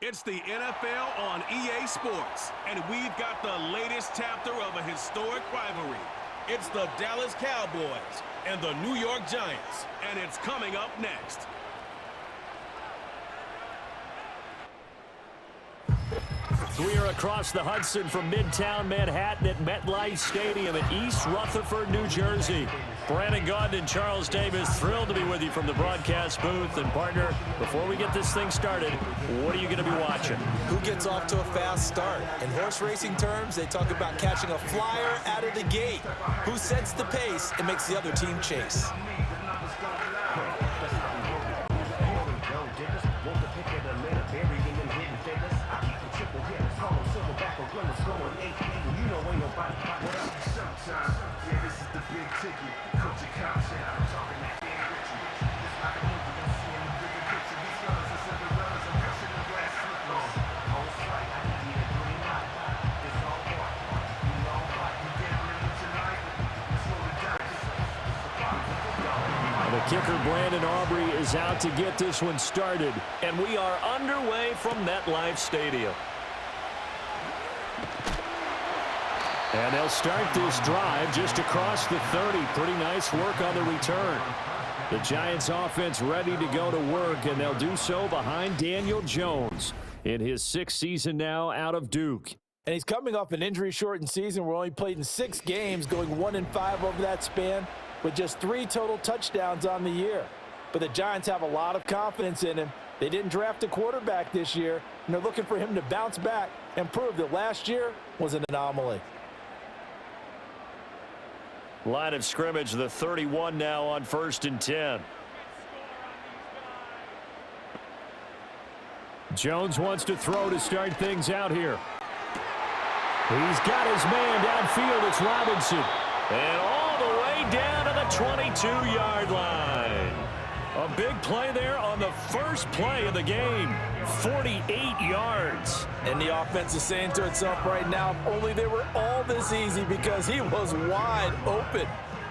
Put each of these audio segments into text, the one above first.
It's the NFL on EA Sports, and we've got the latest chapter of a historic rivalry. It's the Dallas Cowboys and the New York Giants, and it's coming up next. We are across the Hudson from Midtown Manhattan at MetLife Stadium in East Rutherford, New Jersey. Brandon Gaudin and Charles Davis, thrilled to be with you from the broadcast booth. And partner, before we get this thing started, what are you going to be watching? Who gets off to a fast start? In horse racing terms, they talk about catching a flyer out of the gate. Who sets the pace and makes the other team chase? The kicker, Brandon Aubrey, is out to get this one started. And we are underway from MetLife Stadium. And they'll start this drive just across the 30. Pretty nice work on the return. The Giants offense ready to go to work, and they'll do so behind Daniel Jones in his 6th season now out of Duke. And he's coming off an injury-shortened season where he only played in 6 games, going 1-5 over that span, with just 3 total touchdowns on the year. But the Giants have a lot of confidence in him. They didn't draft a quarterback this year, and they're looking for him to bounce back and prove that last year was an anomaly. Line of scrimmage, the 31 now on 1st and 10. Jones wants to throw to start things out here. He's got his man downfield. It's Robinson. And all the way down to the 22-yard line. A big play there on the first play of the game. 48 yards. And the offense is saying to itself right now, only they were all this easy because he was wide open.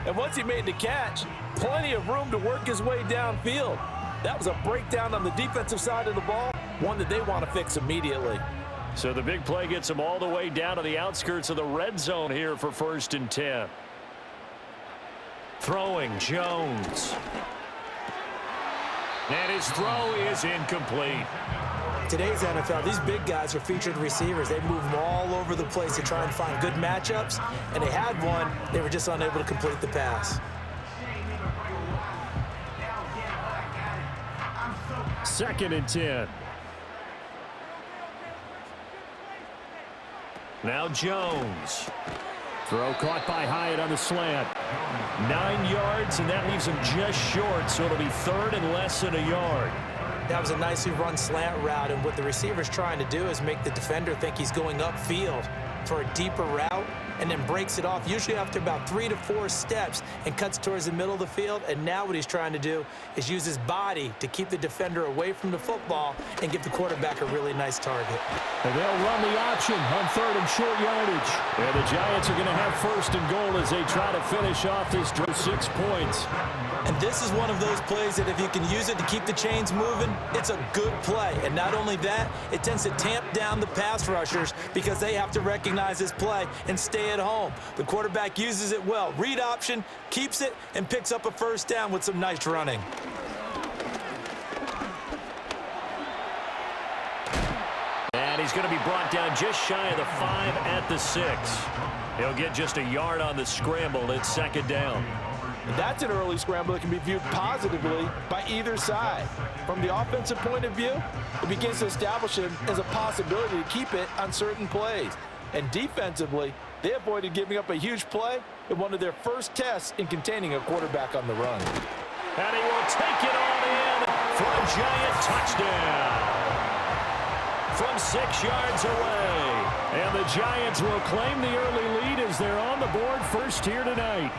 And once he made the catch, plenty of room to work his way downfield. That was a breakdown on the defensive side of the ball, one that they want to fix immediately. So the big play gets him all the way down to the outskirts of the red zone here for 1st and 10. Throwing, Jones. And his throw is incomplete. Today's NFL, these big guys are featured receivers. They move them all over the place to try and find good matchups, and they had one. They were just unable to complete the pass. 2nd and 10. Now Jones. Throw caught by Hyatt on the slant. 9 yards, and that leaves him just short, so it'll be 3rd and less than a yard. That was a nicely run slant route, and what the receiver's trying to do is make the defender think he's going upfield for a deeper route, and then breaks it off, usually after about 3 to 4 steps, and cuts towards the middle of the field. And now what he's trying to do is use his body to keep the defender away from the football and give the quarterback a really nice target. And they'll run the option on 3rd and short yardage. And the Giants are going to have 1st and goal as they try to finish off this drive. 6 points. And this is one of those plays that if you can use it to keep the chains moving, it's a good play. And not only that, it tends to tamp down the pass rushers because they have to recognize this play and stay at home. The quarterback uses it well. Read option, keeps it, and picks up a 1st down with some nice running. And he's going to be brought down just shy of the 5 at the 6. He'll get just a yard on the scramble. It's 2nd down. That's an early scramble that can be viewed positively by either side. From the offensive point of view, it begins to establish him as a possibility to keep it on certain plays. And defensively, they avoided giving up a huge play in one of their first tests in containing a quarterback on the run. And he will take it on in for a Giant touchdown. From 6 yards away. And the Giants will claim the early lead as they're on the board first here tonight.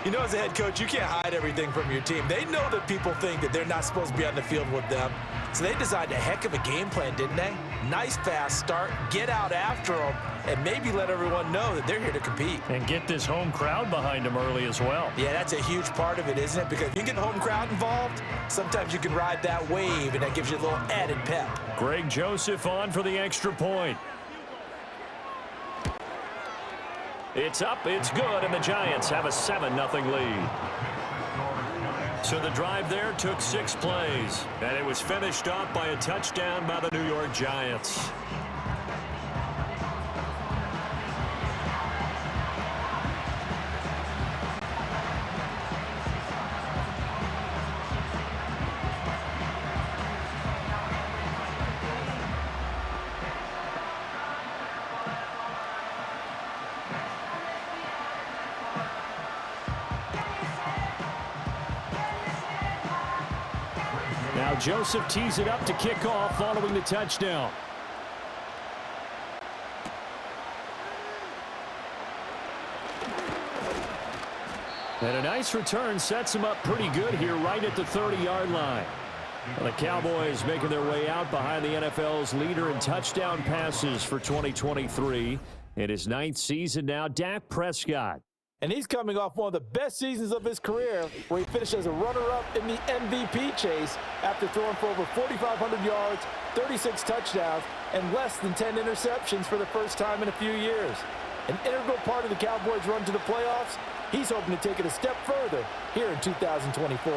You know, as a head coach, you can't hide everything from your team. They know that people think that they're not supposed to be on the field with them. So they designed a heck of a game plan, didn't they? Nice fast start, get out after them, and maybe let everyone know that they're here to compete. And get this home crowd behind them early as well. Yeah, that's a huge part of it, isn't it? Because if you get the home crowd involved, sometimes you can ride that wave, and that gives you a little added pep. Greg Joseph on for the extra point. It's up, it's good, and the Giants have a 7-0 lead. So the drive there took 6 plays, and it was finished off by a touchdown by the New York Giants. Now Joseph tees it up to kick off following the touchdown. And a nice return sets him up pretty good here right at the 30-yard line. The Cowboys making their way out behind the NFL's leader in touchdown passes for 2023. In his 9th season now, Dak Prescott. And he's coming off one of the best seasons of his career, where he finished as a runner-up in the MVP chase after throwing for over 4,500 yards, 36 touchdowns, and less than 10 interceptions for the first time in a few years. An integral part of the Cowboys' run to the playoffs. He's hoping to take it a step further here in 2024.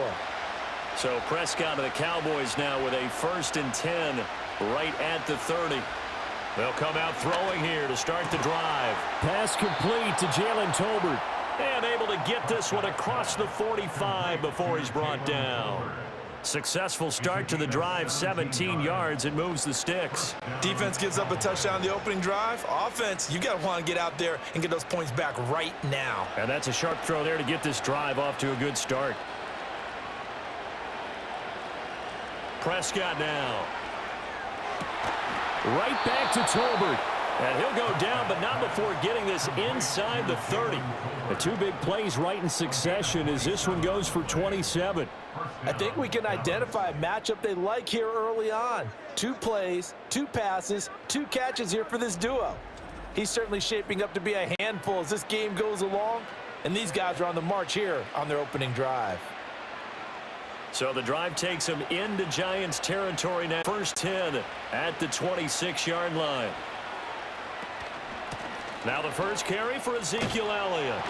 So Prescott of the Cowboys now with a 1st and 10 right at the 30. They'll come out throwing here to start the drive. Pass complete to Jalen Tolbert. And able to get this one across the 45 before he's brought down. Successful start to the drive, 17 yards, and moves the sticks. Defense gives up a touchdown in the opening drive. Offense, you got to want to get out there and get those points back right now. And that's a sharp throw there to get this drive off to a good start. Prescott now. Right back to Tolbert. And he'll go down, but not before getting this inside the 30. The 2 big plays right in succession as this one goes for 27. I think we can identify a matchup they like here early on. 2 plays, 2 passes, 2 catches here for this duo. He's certainly shaping up to be a handful as this game goes along, and these guys are on the march here on their opening drive. So the drive takes him into Giants territory now. 1st 10 at the 26-yard line. Now the first carry for Ezekiel Elliott.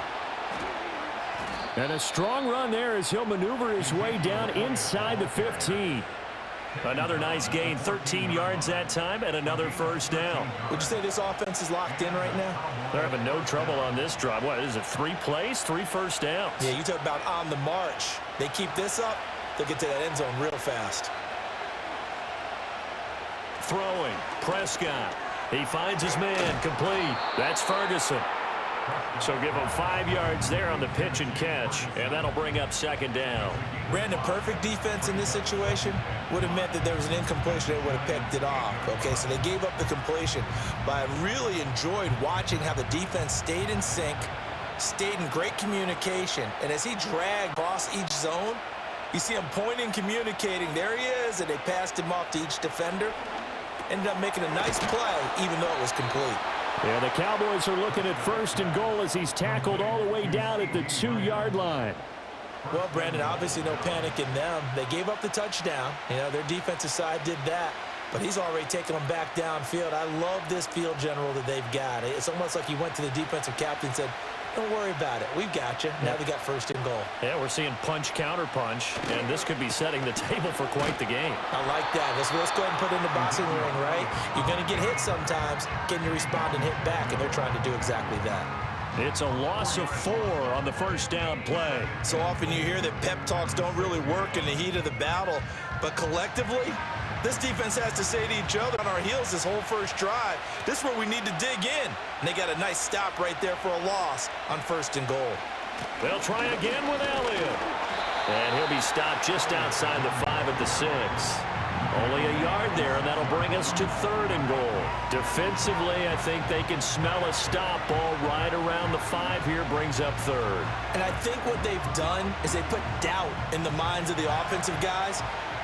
And a strong run there as he'll maneuver his way down inside the 15. Another nice gain, 13 yards that time, and another 1st down. Would you say this offense is locked in right now? They're having no trouble on this drive. What is it, 3 plays, 3 first downs? Yeah, you talk about on the march. They keep this up, they'll get to that end zone real fast. Throwing, Prescott. He finds his man, complete. That's Ferguson. So give him 5 yards there on the pitch and catch, and that'll bring up 2nd down. Brandon, perfect defense in this situation would have meant that there was an incompletion that would have picked it off. Okay, so they gave up the completion, but I really enjoyed watching how the defense stayed in sync, stayed in great communication, and as he dragged across each zone, you see him pointing, communicating. There he is, and they passed him off to each defender. Ended up making a nice play, even though it was complete. Yeah, the Cowboys are looking at 1st and goal as he's tackled all the way down at the 2-yard line. Well, Brandon, obviously no panic in them. They gave up the touchdown. You know, their defensive side did that. But he's already taken them back downfield. I love this field general that they've got. It's almost like he went to the defensive captain and said, don't worry about it. We've got you. Now they got 1st and goal. Yeah, we're seeing punch, counter punch, and this could be setting the table for quite the game. I like that. Let's go ahead and put in the boxing ring, right? You're going to get hit sometimes. Can you respond and hit back? And they're trying to do exactly that. It's a loss of 4 on the 1st down play. So often you hear that pep talks don't really work in the heat of the battle, but collectively, this defense has to say to each other on our heels this whole first drive, this is where we need to dig in. And they got a nice stop right there for a loss on 1st and goal. They'll try again with Elliott. And he'll be stopped just outside the 5 at the 6. Only a yard there, and that'll bring us to 3rd and goal. Defensively, I think they can smell a stop. Ball right around the 5 here, brings up 3rd. And I think what they've done is they put doubt in the minds of the offensive guys.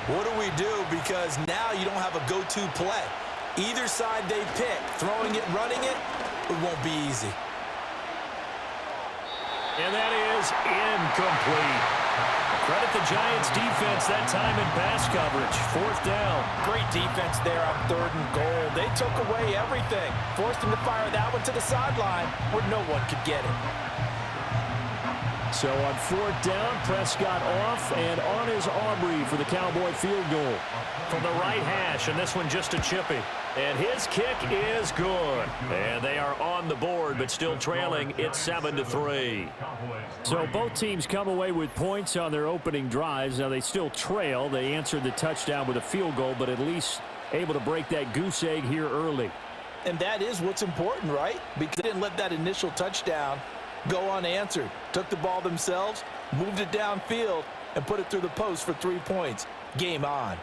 What do we do? Because now you don't have a go-to play. Either side they pick, throwing it, running it, it won't be easy. And that is incomplete. Credit the Giants' defense that time in pass coverage. 4th down. Great defense there on 3rd and goal. They took away everything. Forced him to fire that one to the sideline where no one could get it. So on 4th down, Prescott off and on is Aubrey for the Cowboy field goal. From the right hash, and this one just a chippy. And his kick is good. And they are on the board, but still trailing. It's 7-3. So both teams come away with points on their opening drives. Now they still trail. They answered the touchdown with a field goal, but at least able to break that goose egg here early. And that is what's important, right? Because they didn't let that initial touchdown go unanswered. Took the ball themselves, moved it downfield, and put it through the post for 3 points. Game on.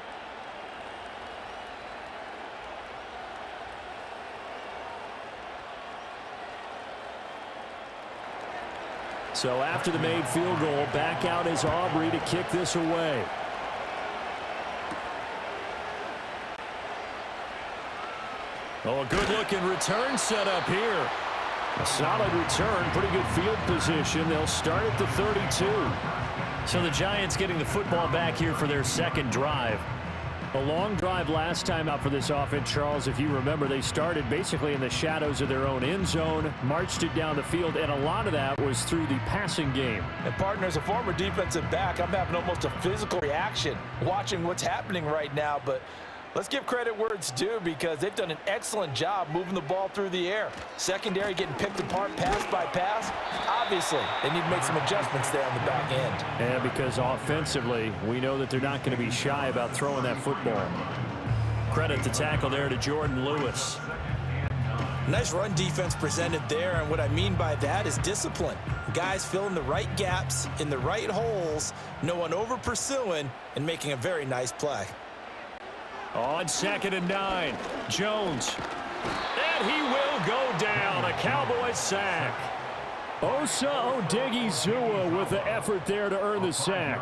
So after the made field goal, back out is Aubrey to kick this away. Oh, a good-looking return set up here. A solid return, pretty good field position. They'll start at the 32. So the Giants getting the football back here for their 2nd drive. A long drive last time out for this offense, Charles. If you remember, they started basically in the shadows of their own end zone, marched it down the field, and a lot of that was through the passing game. And, partner, as a former defensive back, I'm having almost a physical reaction watching what's happening right now. But let's give credit where it's due because they've done an excellent job moving the ball through the air. Secondary getting picked apart pass by pass. Obviously, they need to make some adjustments there on the back end. And because offensively, we know that they're not going to be shy about throwing that football. Credit the tackle there to Jordan Lewis. Nice run defense presented there, and what I mean by that is discipline. Guys filling the right gaps in the right holes, no one over pursuing, and making a very nice play. On 2nd and 9, Jones. And he will go down. A Cowboys sack. Osa Odigizua with the effort there to earn the sack.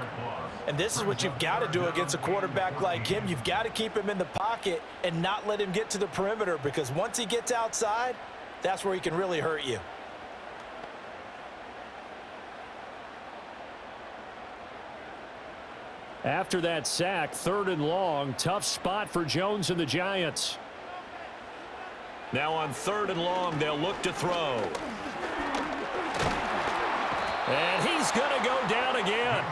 And this is what you've got to do against a quarterback like him. You've got to keep him in the pocket and not let him get to the perimeter because once he gets outside, that's where he can really hurt you. After that sack, 3rd and long, tough spot for Jones and the Giants. Now on 3rd and long, they'll look to throw. And he's going to go down again.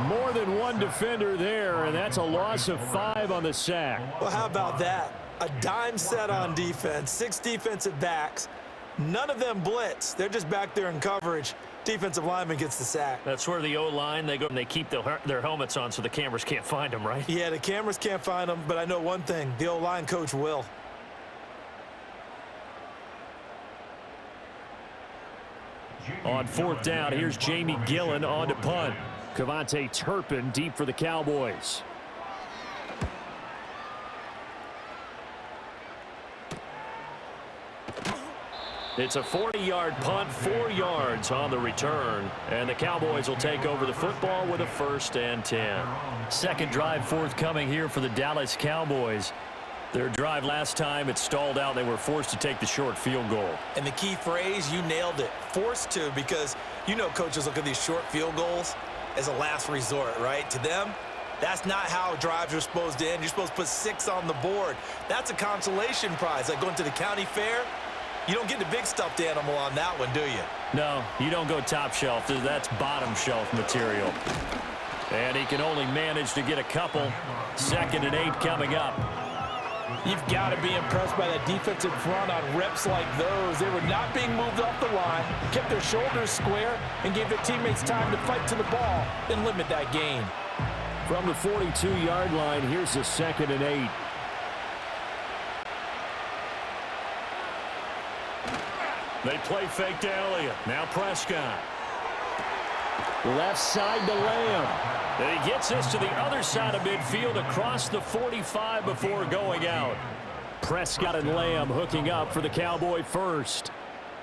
More than one defender there, and that's a loss of 5 on the sack. Well, how about that? A dime set on defense, 6 defensive backs. None of them blitz. They're just back there in coverage. Defensive lineman gets the sack. That's where the O-line, they go and they keep their helmets on so the cameras can't find them, right? Yeah, the cameras can't find them, but I know one thing. The O-line coach will. On 4th down, here's Jamie Gillen on to punt. Cavante Turpin deep for the Cowboys. It's a 40-yard punt, 4 yards on the return. And the Cowboys will take over the football with a 1st and 10. 2nd drive forthcoming here for the Dallas Cowboys. Their drive last time, it stalled out. They were forced to take the short field goal. And the key phrase, you nailed it. Forced to, because you know coaches look at these short field goals as a last resort, right? To them, that's not how drives are supposed to end. You're supposed to put 6 on the board. That's a consolation prize. Like going to the county fair, you don't get the big stuffed animal on that one, do you? No, you don't go top shelf. That's bottom shelf material. And he can only manage to get a couple. 2nd and 8 coming up. You've got to be impressed by that defensive front on reps like those. They were not being moved off the line, kept their shoulders square, and gave their teammates time to fight to the ball and limit that gain. From the 42-yard line, here's the 2nd and 8. They play fake to Elliott. Now Prescott. Left side to Lamb. And he gets this to the other side of midfield across the 45 before going out. Prescott and Lamb hooking up for the Cowboy first.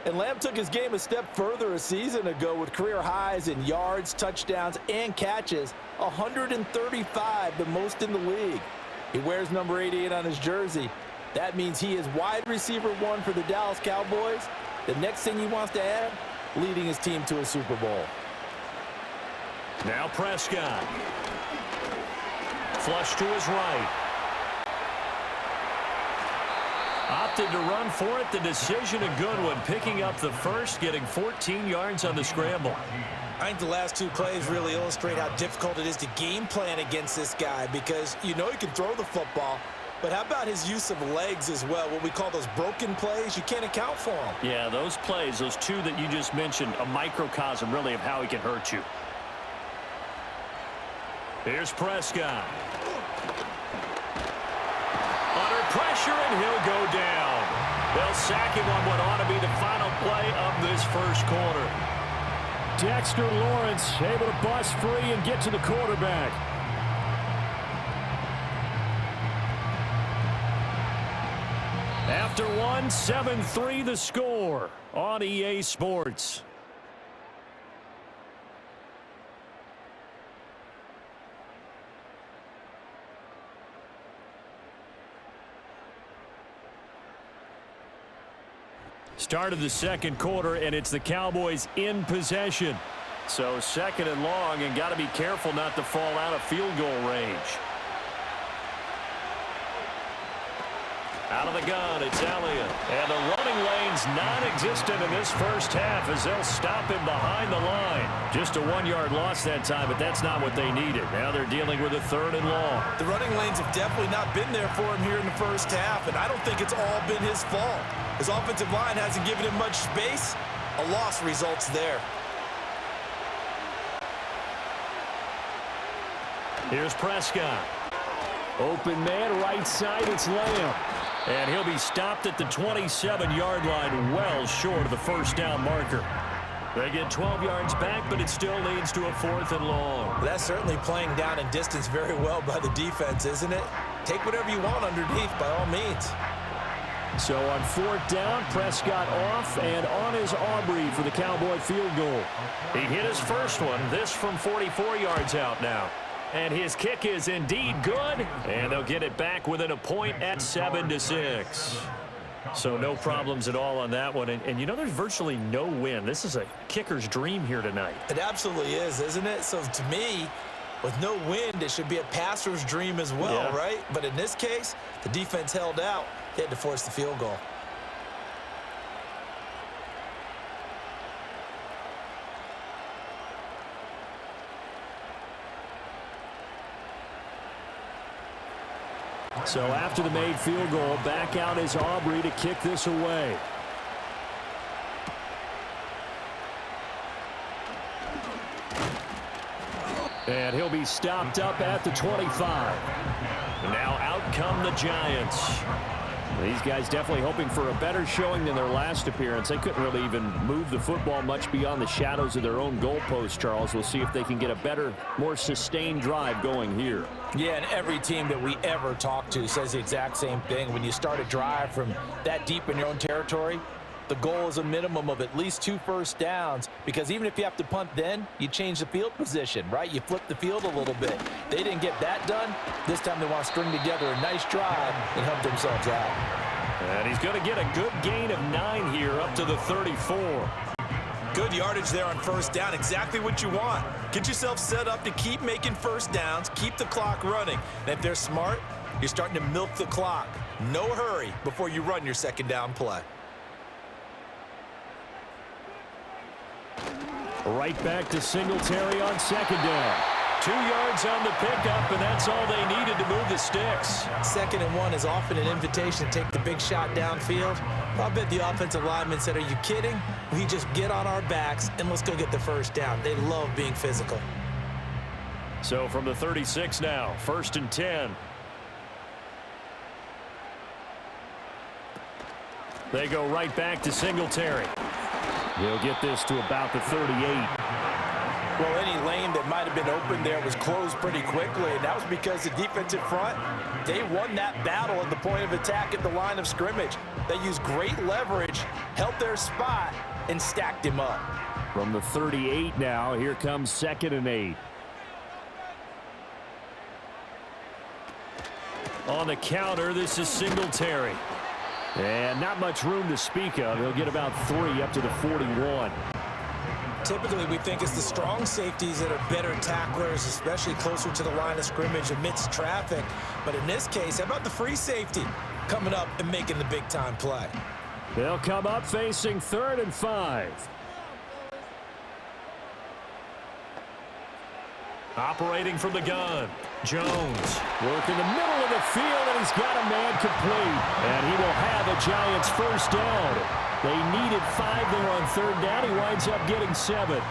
And Lamb took his game a step further a season ago with career highs in yards, touchdowns, and catches. 135, the most in the league. He wears number 88 on his jersey. That means he is wide receiver 1 for the Dallas Cowboys. The next thing he wants to add, leading his team to a Super Bowl. Now Prescott. Flush to his right. Opted to run for it. The decision a good one. Picking up the first, getting 14 yards on the scramble. I think the last 2 plays really illustrate how difficult it is to game plan against this guy because you know he can throw the football, but how about his use of legs as well? What we call those broken plays, you can't account for them. Yeah, those plays, those 2 that you just mentioned, a microcosm really of how he can hurt you. Here's Prescott. Under pressure, and he'll go down. They'll sack him on what ought to be the final play of this first quarter. Dexter Lawrence able to bust free and get to the quarterback. After one, 7-3 the score on EA Sports. Start of the second quarter, and it's the Cowboys in possession. So second and long, and got to be careful not to fall out of field goal range. Out of the gun, it's Elliott. And the running lane's non-existent in this first half as they'll stop him behind the line. Just a 1-yard loss that time, but that's not what they needed. Now they're dealing with a 3rd and long. The running lanes have definitely not been there for him here in the first half, and I don't think it's all been his fault. His offensive line hasn't given him much space. A loss results there. Here's Prescott. Open man, right side, it's Lamb. And he'll be stopped at the 27-yard line, well short of the first down marker. They get 12 yards back, but it still leads to a 4th and long. That's certainly playing down in distance very well by the defense, isn't it? Take whatever you want underneath, by all means. So on 4th down, Prescott off, and on is Aubrey for the Cowboy field goal. He hit his first one, this from 44 yards out now. And his kick is indeed good, and they'll get it back within a point at 7-6. So no problems at all on that one. And you know, there's virtually no win. This is a kicker's dream here tonight. It absolutely is, isn't it? So to me, with no wind, it should be a passer's dream as well, right? But in this case, the defense held out. They had to force the field goal. So after the made field goal, back out is Aubrey to kick this away. And he'll be stopped up at the 25. Now out come the Giants. These guys definitely hoping for a better showing than their last appearance. They couldn't really even move the football much beyond the shadows of their own goalpost, Charles. We'll see if they can get a better, more sustained drive going here. Yeah, and every team that we ever talk to says the exact same thing. When you start a drive from that deep in your own territory, the goal is a minimum of at least 2 first downs, because even if you have to punt then, you change the field position, right? You flip the field a little bit. They didn't get that done. This time they want to string together a nice drive and help themselves out. And he's going to get a good gain of 9 here up to the 34. Good yardage there on first down. Exactly what you want. Get yourself set up to keep making first downs, keep the clock running. And if they're smart, you're starting to milk the clock. No hurry before you run your second down play. Right back to Singletary on second down. 2 yards on the pickup, and that's all they needed to move the sticks. 2nd and 1 is often an invitation to take the big shot downfield. I bet the offensive lineman said, are you kidding? We just get on our backs and let's go get the first down. They love being physical. So from the 36 now, 1st and 10. They go right back to Singletary. He'll get this to about the 38. Well, any lane that might have been open there was closed pretty quickly, and that was because the defensive front, they won that battle at the point of attack at the line of scrimmage. They used great leverage, held their spot, and stacked him up. From the 38 now, here comes 2nd and 8. On the counter, this is Singletary. And not much room to speak of. He'll get about 3 up to the 41. Typically, we think it's the strong safeties that are better tacklers, especially closer to the line of scrimmage amidst traffic. But in this case, how about the free safety coming up and making the big-time play? They'll come up facing 3rd and 5. Operating from the gun, Jones. Work in the middle of the field, and he's got a man complete. And he will have a Giants first down. They needed 5 there on 3rd down. He winds up getting 7.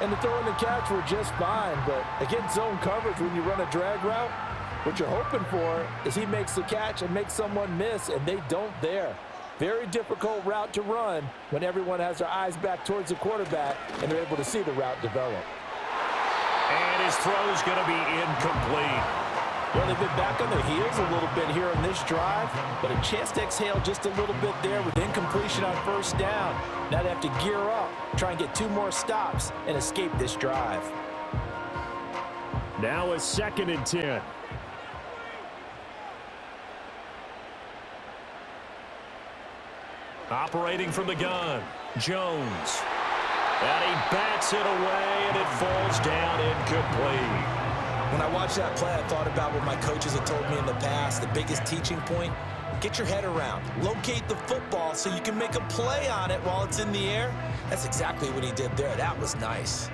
And the throw and the catch were just fine, but against zone coverage when you run a drag route, what you're hoping for is he makes the catch and makes someone miss, and they don't there. Very difficult route to run when everyone has their eyes back towards the quarterback and they're able to see the route develop. And his throw's going to be incomplete. Well, they've been back on their heels a little bit here on this drive, but a chance to exhale just a little bit there with incompletion on 1st down. Now they have to gear up, try and get 2 more stops, and escape this drive. Now a 2nd and 10. Operating from the gun, Jones. And he bats it away, and it falls down incomplete. When I watched that play, I thought about what my coaches had told me in the past. The biggest teaching point, get your head around. Locate the football so you can make a play on it while it's in the air. That's exactly what he did there. That was nice.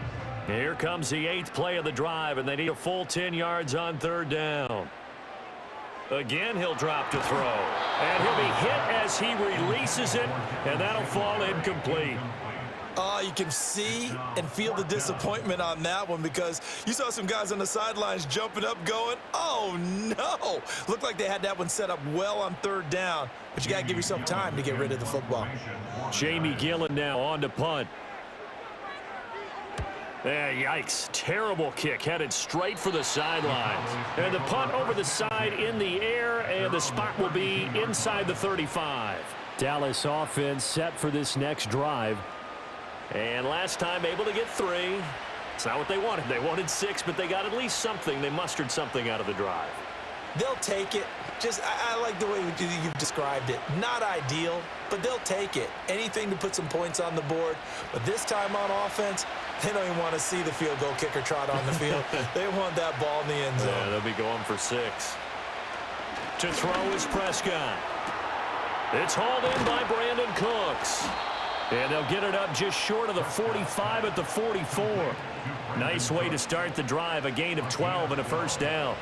Here comes the 8th play of the drive, and they need a full 10 yards on 3rd down. Again, he'll drop to throw. And he'll be hit as he releases it, and that'll fall incomplete. You can see and feel the disappointment on that one because you saw some guys on the sidelines jumping up going, oh, no. Looked like they had that one set up well on 3rd down, but you got to give yourself time to get rid of the football. Jamie Gillen now on to punt. Yikes. Terrible kick headed straight for the sidelines. And the punt over the side in the air, and the spot will be inside the 35. Dallas offense set for this next drive. And last time able to get 3. It's not what they wanted. They wanted 6, but they got at least something. They mustered something out of the drive. They'll take it. I like the way you've described it. Not ideal, but they'll take it. Anything to put some points on the board. But this time on offense, they don't even want to see the field goal kicker trot on the field. They want that ball in the end zone. Yeah, they'll be going for 6. To throw is Prescott. It's hauled in by Brandon Cooks. And they'll get it up just short of the 45 at the 44. Nice way to start the drive, a gain of 12 and a first down.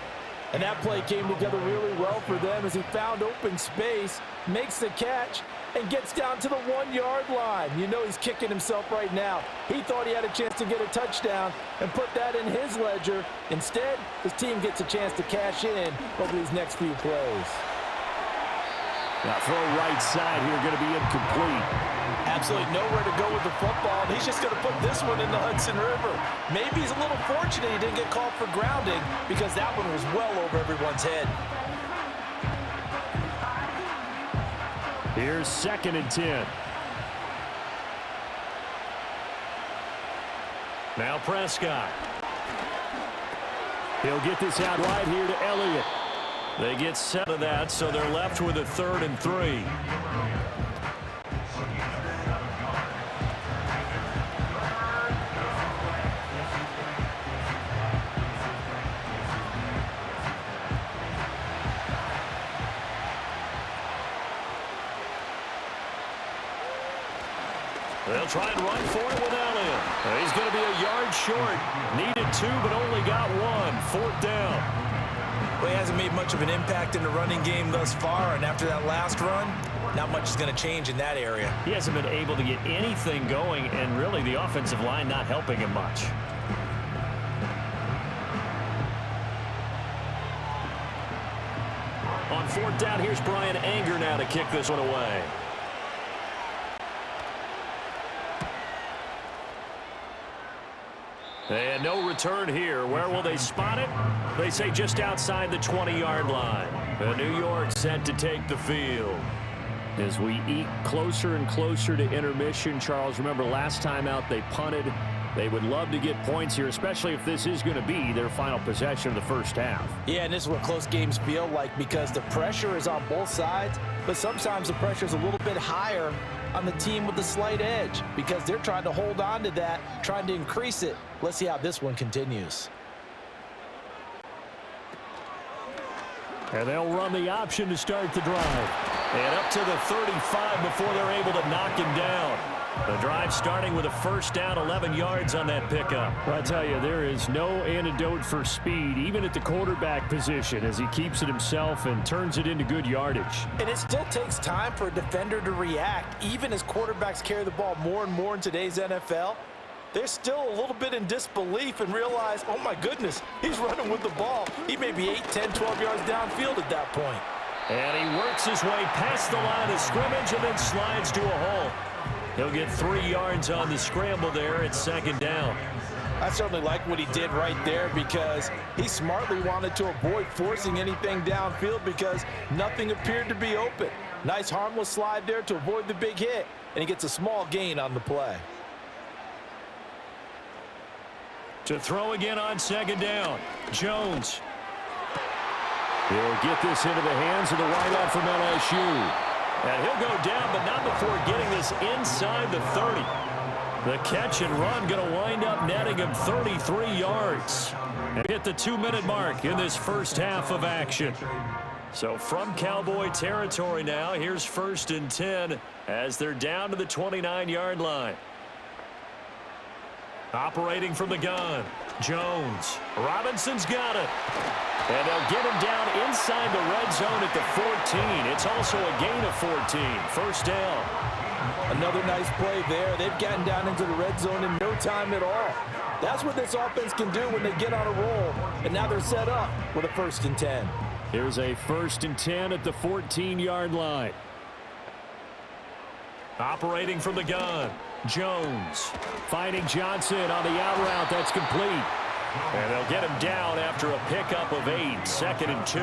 And that play came together really well for them as he found open space, makes the catch, and gets down to the 1-yard line. You know he's kicking himself right now. He thought he had a chance to get a touchdown and put that in his ledger. Instead, his team gets a chance to cash in over these next few plays. Now throw right side here, going to be incomplete. Absolutely nowhere to go with the football, and he's just going to put this one in the Hudson River. Maybe he's a little fortunate he didn't get called for grounding because that one was well over everyone's head. Here's 2nd and 10. Now Prescott. He'll get this out wide here to Elliott. They get set of that, so they're left with a 3rd and 3. They'll try and run for it without him. He's going to be a yard short. Needed 2, but only got 1. 4th down. Well, he hasn't made much of an impact in the running game thus far, and after that last run, not much is going to change in that area. He hasn't been able to get anything going, and really the offensive line not helping him much. On 4th down, here's Brian Anger now to kick this one away. And no return here. Where will they spot it? They say just outside the 20-yard line. And New York set to take the field. As we eke closer and closer to intermission, Charles, remember last time out they punted. They would love to get points here, especially if this is going to be their final possession of the first half. Yeah, and this is what close games feel like because the pressure is on both sides, but sometimes the pressure is a little bit higher on the team with the slight edge because they're trying to hold on to that, trying to increase it. Let's see how this one continues. And they'll run the option to start the drive. And up to the 35 before they're able to knock him down. The drive starting with a first down, 11 yards on that pickup. Well, I tell you, there is no antidote for speed, even at the quarterback position, as he keeps it himself and turns it into good yardage. And it still takes time for a defender to react. Even as quarterbacks carry the ball more and more in today's NFL, they're still a little bit in disbelief and realize, oh my goodness, he's running with the ball. He may be 8, 10, 12 yards downfield at that point. And he works his way past the line of scrimmage and then slides to a hole. He'll get 3 yards on the scramble there at second down. I certainly like what he did right there because he smartly wanted to avoid forcing anything downfield because nothing appeared to be open. Nice harmless slide there to avoid the big hit, and he gets a small gain on the play. To throw again on second down, Jones. He'll get this into the hands of the wideout from LSU. And he'll go down, but not before getting this inside the 30. The catch and run going to wind up netting him 33 yards. And hit the 2-minute mark in this first half of action. So from Cowboy territory now, here's 1st and 10 as they're down to the 29-yard line. Operating from the gun, Jones. Robinson's got it. And they'll get him down inside the red zone at the 14. It's also a gain of 14. First down. Another nice play there. They've gotten down into the red zone in no time at all. That's what this offense can do when they get on a roll. And now they're set up with a 1st and 10. Here's a 1st and 10 at the 14-yard line. Operating from the gun, Jones. Finding Johnson on the out route. That's complete. And they'll get him down after a pickup of 8, 2nd and 2.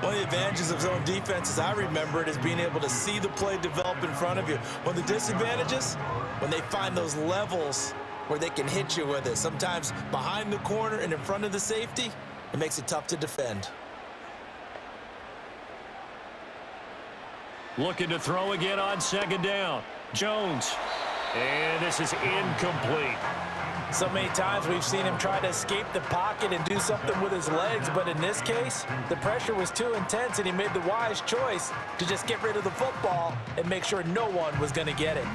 One of the advantages of zone defenses, I remember it, is being able to see the play develop in front of you. One of the disadvantages, when they find those levels where they can hit you with it, sometimes behind the corner and in front of the safety, it makes it tough to defend. Looking to throw again on second down. Jones. And this is incomplete. So many times we've seen him try to escape the pocket and do something with his legs, but in this case, the pressure was too intense and he made the wise choice to just get rid of the football and make sure no one was going to get it.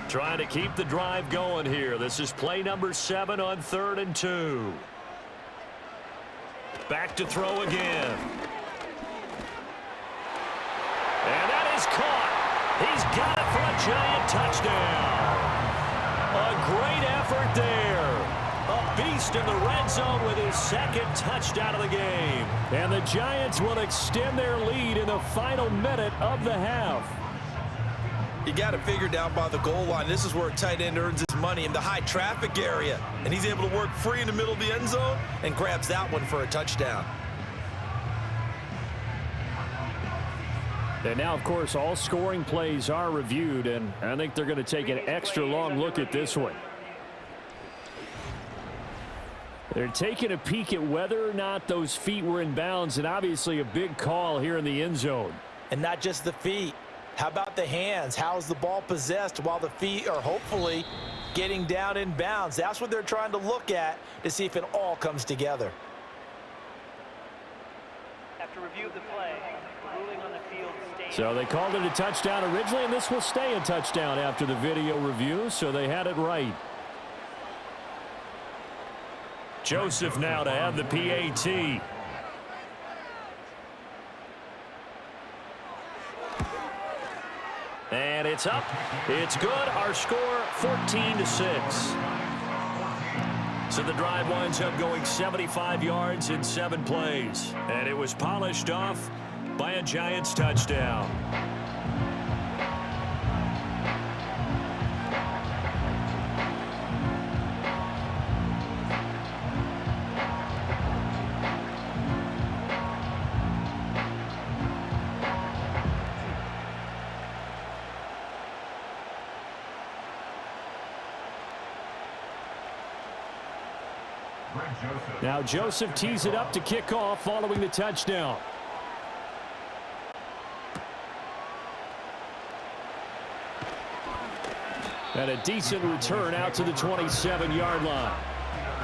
Trying to keep the drive going here. This is play number 7 on 3rd and 2. Back to throw again. And that is caught. He's got it for a giant touchdown. A great effort there. A beast in the red zone with his 2nd touchdown of the game. And the Giants will extend their lead in the final minute of the half. You got to figure down by the goal line. This is where a tight end earns his money in the high traffic area. And he's able to work free in the middle of the end zone and grabs that one for a touchdown. And now, of course, all scoring plays are reviewed, and I think they're going to take an extra long look at this one. They're taking a peek at whether or not those feet were in bounds, and obviously a big call here in the end zone. And not just the feet. How about the hands? How's the ball possessed while the feet are hopefully getting down in bounds? That's what they're trying to look at to see if it all comes together. After review of the play, the ruling on the field stays. So they called it a touchdown originally, and this will stay a touchdown after the video review, so they had it right. Joseph now to have the PAT. And it's up. It's good. Our score, 14-6. So the drive winds up going 75 yards in 7 plays. And it was polished off by a Giants touchdown. Now Joseph tees it up to kick off following the touchdown. And a decent return out to the 27-yard line.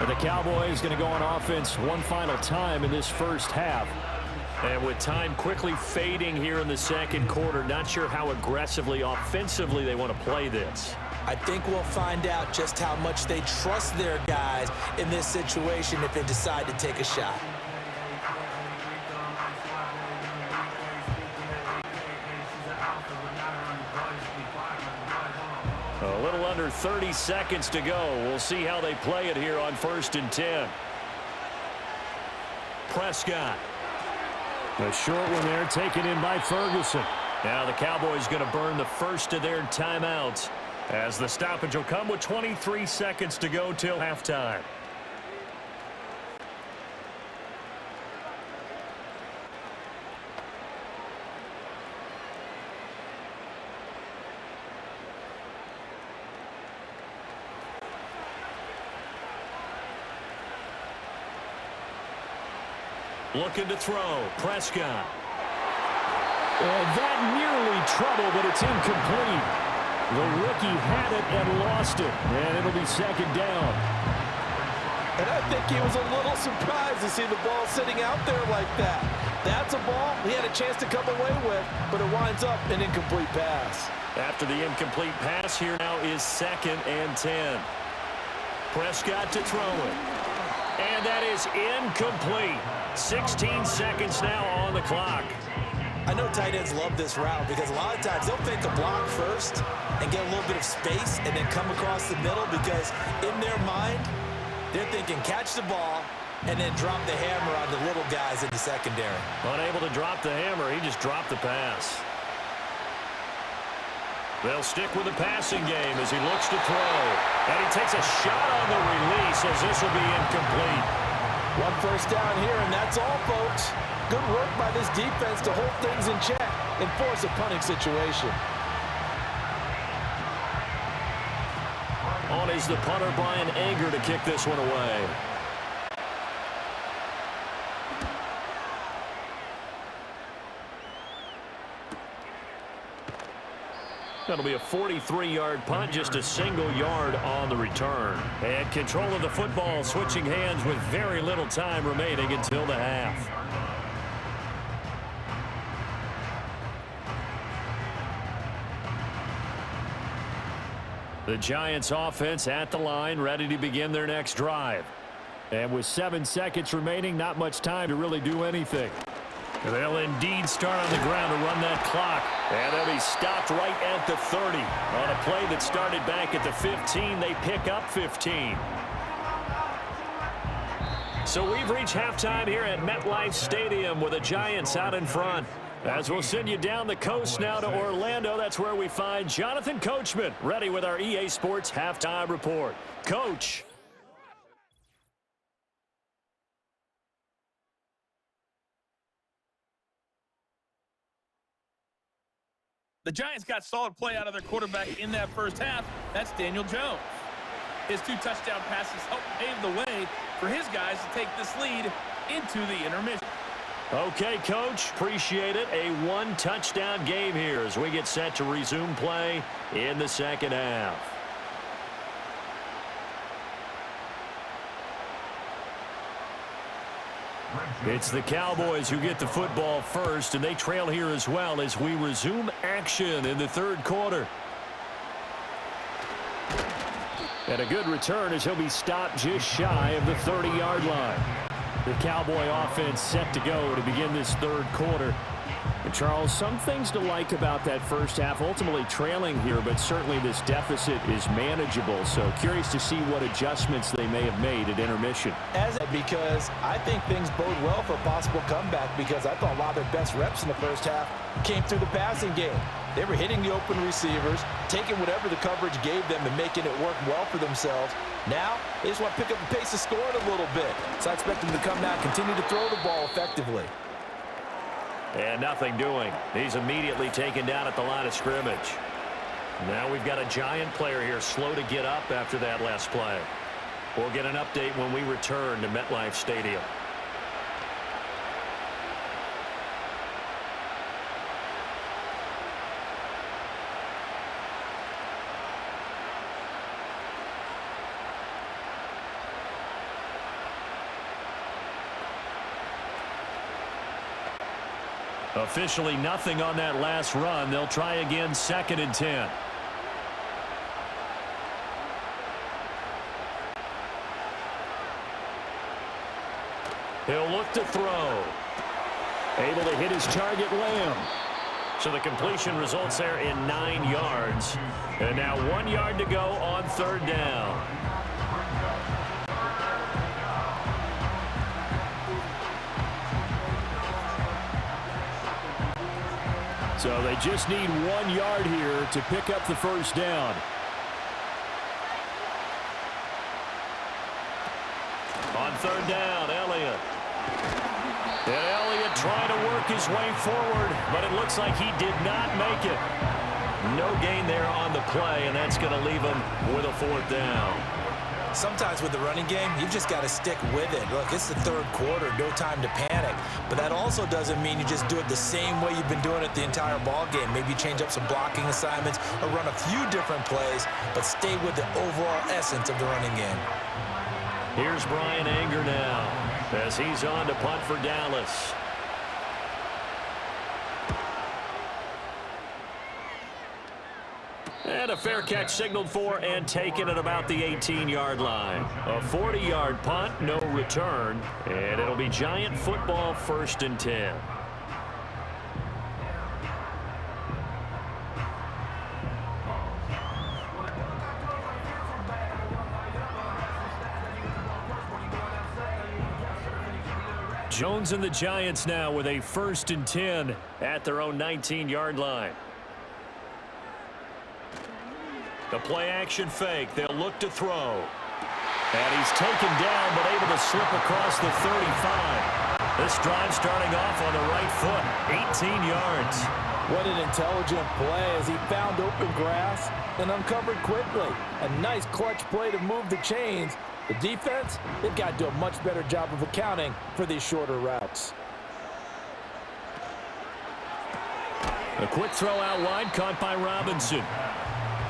And the Cowboys going to go on offense one final time in this first half. And with time quickly fading here in the second quarter, not sure how aggressively, offensively they want to play this. I think we'll find out just how much they trust their guys in this situation if they decide to take a shot. A little under 30 seconds to go. We'll see how they play it here on 1st and 10. Prescott. A short one there taken in by Ferguson. Now the Cowboys going to burn the first of their timeouts as the stoppage will come with 23 seconds to go till halftime. Looking to throw. Prescott. And that nearly trouble, but it's incomplete. The rookie had it and lost it. And it'll be second down. And I think he was a little surprised to see the ball sitting out there like that. That's a ball he had a chance to come away with, but it winds up an incomplete pass. After the incomplete pass, here now is 2nd and 10. Prescott to throw it. And that is incomplete. 16 seconds now on the clock. I know tight ends love this route because a lot of times they'll fake a block first and get a little bit of space and then come across the middle because in their mind, they're thinking catch the ball and then drop the hammer on the little guys in the secondary. Unable to drop the hammer, he just dropped the pass. They'll stick with the passing game as he looks to throw. And he takes a shot on the release as this will be incomplete. One first down here, and that's all, folks. Good work by this defense to hold things in check and force a punting situation. On is the punter, Brian Anger, to kick this one away. That'll be a 43-yard punt, just a single yard on the return. And control of the football switching hands with very little time remaining until the half. The Giants offense at the line, ready to begin their next drive. And with 7 seconds remaining, not much time to really do anything. They'll indeed start on the ground to run that clock. And they'll be stopped right at the 30. On a play that started back at the 15, they pick up 15. So we've reached halftime here at MetLife Stadium with the Giants out in front. As we'll send you down the coast now to Orlando, that's where we find Jonathan Coachman ready with our EA Sports Halftime Report. Coach. The Giants got solid play out of their quarterback in that first half. That's Daniel Jones. His 2 touchdown passes helped pave the way for his guys to take this lead into the intermission. Okay, Coach, appreciate it. A 1-touchdown game here as we get set to resume play in the second half. It's the Cowboys who get the football first, and they trail here as well as we resume action in the third quarter. And a good return as he'll be stopped just shy of the 30-yard line. The Cowboy offense set to go to begin this third quarter. And Charles, some things to like about that first half, ultimately trailing here, but certainly this deficit is manageable. So curious to see what adjustments they may have made at intermission. Because I think things bode well for a possible comeback because I thought a lot of their best reps in the first half came through the passing game. They were hitting the open receivers, taking whatever the coverage gave them and making it work well for themselves. Now, they just want to pick up the pace of scoring a little bit. So I expect them to come out and continue to throw the ball effectively. And nothing doing. He's immediately taken down at the line of scrimmage. Now we've got a Giant player here slow to get up after that last play. We'll get an update when we return to MetLife Stadium. Officially nothing on that last run. They'll try again, 2nd and 10. He'll look to throw. Able to hit his target, Lamb. So the completion results there in 9 yards. And now 1 yard to go on 3rd down. So they just need 1 yard here to pick up the 1st down. On 3rd down, Elliott. And Elliott trying to work his way forward, but it looks like he did not make it. No gain there on the play, and that's going to leave him with a 4th down. Sometimes with the running game, you've just got to stick with it. Look, it's the 3rd quarter, no time to panic. But that also doesn't mean you just do it the same way you've been doing it the entire ball game. Maybe change up some blocking assignments or run a few different plays, but stay with the overall essence of the running game. Here's Brian Anger now as he's on to punt for Dallas. And a fair catch signaled for and taken at about the 18-yard line. A 40-yard punt, no return, and it'll be Giant football, 1st and 10. Jones and the Giants now with a 1st and 10 at their own 19-yard line. The play action fake. They'll look to throw. And he's taken down but able to slip across the 35. This drive starting off on the right foot. 18 yards. What an intelligent play as he found open grass and uncovered quickly. A nice clutch play to move the chains. The defense, they've got to do a much better job of accounting for these shorter routes. A quick throw out wide caught by Robinson.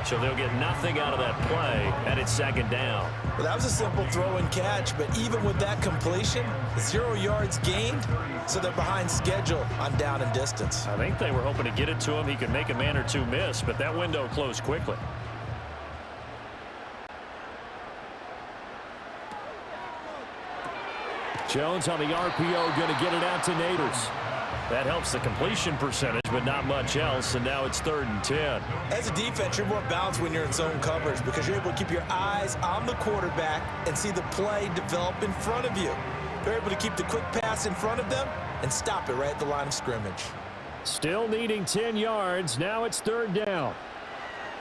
So they'll get nothing out of that play, and it's 2nd down. Well, that was a simple throw and catch, but even with that completion, 0 yards gained, so they're behind schedule on down and distance. I think they were hoping to get it to him. He could make a man or two miss, but that window closed quickly. Jones on the RPO, going to get it out to Naders. That helps the completion percentage, but not much else, and now it's 3rd and 10. As a defense, you're more balanced when you're in zone coverage because you're able to keep your eyes on the quarterback and see the play develop in front of you. You're able to keep the quick pass in front of them and stop it right at the line of scrimmage. Still needing 10 yards. Now it's 3rd down.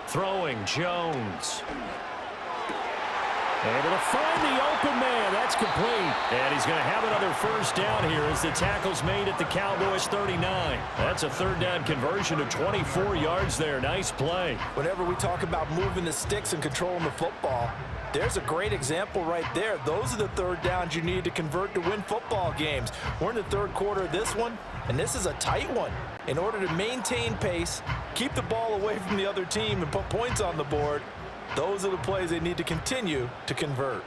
Throwing, Jones. Able to find the open man. That's complete. And he's going to have another 1st down here as the tackle's made at the Cowboys 39. That's a 3rd down conversion of 24 yards there. Nice play. Whenever we talk about moving the sticks and controlling the football, there's a great example right there. Those are the 3rd downs you need to convert to win football games. We're in the 3rd quarter of this one, and this is a tight one. In order to maintain pace, keep the ball away from the other team, and put points on the board, those are the plays they need to continue to convert.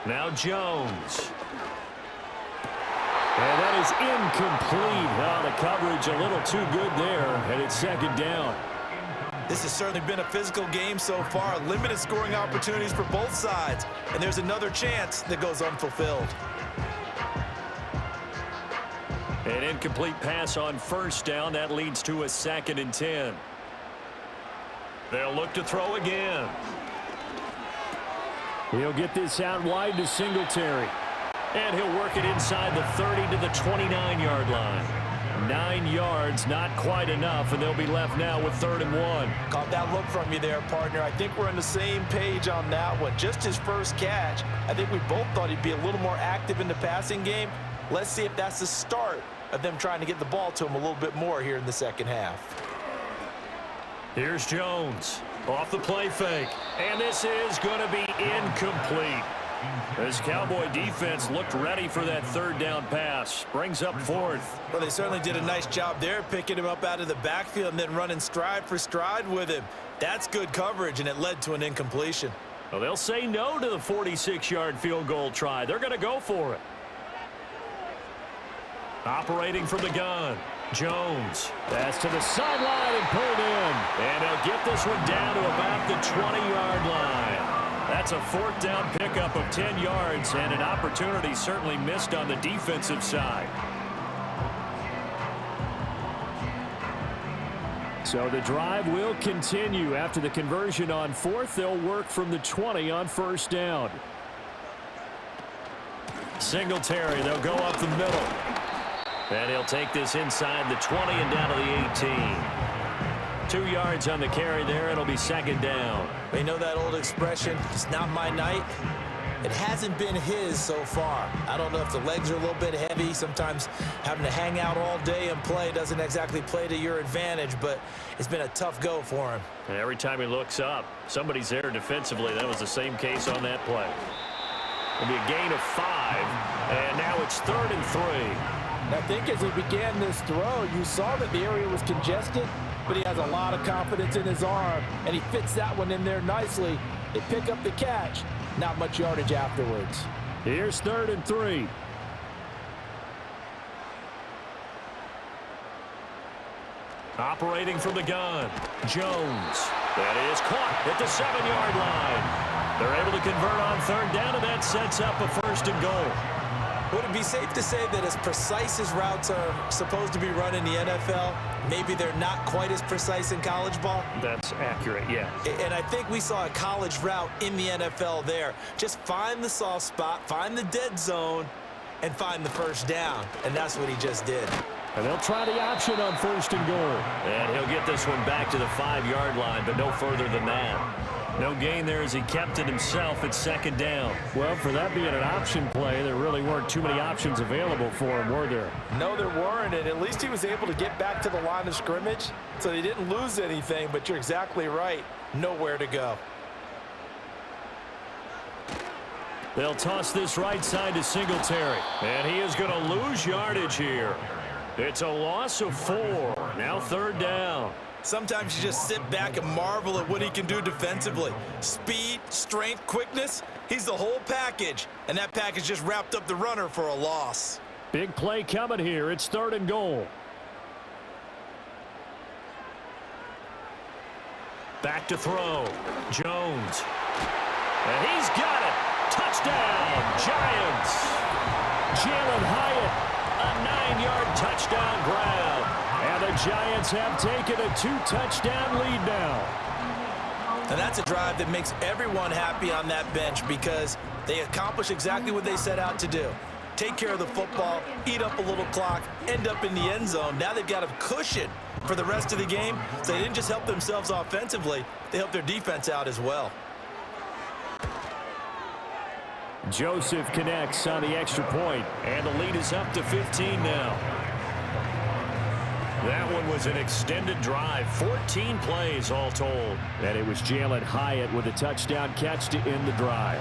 Now Jones. And that is incomplete. Oh, the coverage a little too good there, and it's 2nd down. This has certainly been a physical game so far. Limited scoring opportunities for both sides, and there's another chance that goes unfulfilled. An incomplete pass on 1st down. That leads to a 2nd and 10. They'll look to throw again. He'll get this out wide to Singletary. And he'll work it inside the 30 to the 29-yard line. 9 yards, not quite enough, and they'll be left now with 3rd and 1. Caught that look from you there, partner. I think we're on the same page on that one. Just his first catch. I think we both thought he'd be a little more active in the passing game. Let's see if that's the start of them trying to get the ball to him a little bit more here in the 2nd half. Here's Jones. Off the play fake. And this is going to be incomplete. This Cowboy defense looked ready for that third down pass. Brings up fourth. Well, they certainly did a nice job there, picking him up out of the backfield and then running stride for stride with him. That's good coverage, and it led to an incompletion. Well, they'll say no to the 46-yard field goal try. They're going to go for it. Operating from the gun. Jones. Pass to the sideline and pulled in. And they'll get this one down to about the 20-yard line. That's a fourth down pickup of 10 yards and an opportunity certainly missed on the defensive side. So the drive will continue. After the conversion on fourth, they'll work from the 20 on first down. Singletary, they'll go up the middle. And he'll take this inside the 20 and down to the 18. 2 yards on the carry there. It'll be second down. You know that old expression, it's not my night? It hasn't been his so far. I don't know if the legs are a little bit heavy. Sometimes having to hang out all day and play doesn't exactly play to your advantage, but it's been a tough go for him. And every time he looks up, somebody's there defensively. That was the same case on that play. It'll be a gain of 5, and now it's 3rd and 3. I think as he began this throw, you saw that the area was congested, but he has a lot of confidence in his arm, and he fits that one in there nicely. They pick up the catch. Not much yardage afterwards. Here's 3rd and 3. Operating from the gun. Jones. That is caught at the 7-yard line. They're able to convert on third down, and that sets up a 1st and goal. Would it be safe to say that as precise as routes are supposed to be run in the NFL, maybe they're not quite as precise in college ball? That's accurate, yeah. And I think we saw a college route in the NFL there. Just find the soft spot, find the dead zone, and find the first down. And that's what he just did. And they'll try the option on 1st and goal. And he'll get this one back to the 5-yard line, but no further than that. No gain there as he kept it himself at 2nd down. Well, for that being an option play, there really weren't too many options available for him, were there? No, there weren't, and at least he was able to get back to the line of scrimmage, so they didn't lose anything, but you're exactly right. Nowhere to go. They'll toss this right side to Singletary, and he is going to lose yardage here. It's a loss of 4. Now 3rd down. Sometimes you just sit back and marvel at what he can do defensively. Speed, strength, quickness, he's the whole package. And that package just wrapped up the runner for a loss. Big play coming here. It's 3rd and goal. Back to throw. Jones. And he's got it. Touchdown, Giants. Jalen Hyatt, a 9-yard touchdown grab. And the Giants have taken a 2-touchdown lead now. And that's a drive that makes everyone happy on that bench because they accomplish exactly what they set out to do. Take care of the football, eat up a little clock, end up in the end zone. Now they've got a cushion for the rest of the game. So they didn't just help themselves offensively, they helped their defense out as well. Joseph connects on the extra point, and the lead is up to 15 now. That one was an extended drive, 14 plays all told. And it was Jalen Hyatt with a touchdown catch to end the drive.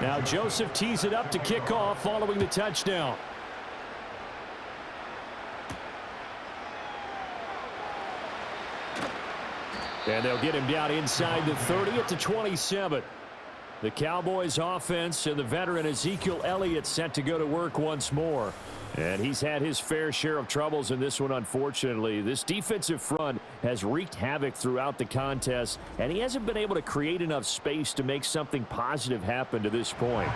Now Joseph tees it up to kick off following the touchdown. And they'll get him down inside the 30 at the 27. The Cowboys offense and the veteran Ezekiel Elliott set to go to work once more. And he's had his fair share of troubles in this one, unfortunately. This defensive front has wreaked havoc throughout the contest, and he hasn't been able to create enough space to make something positive happen to this point.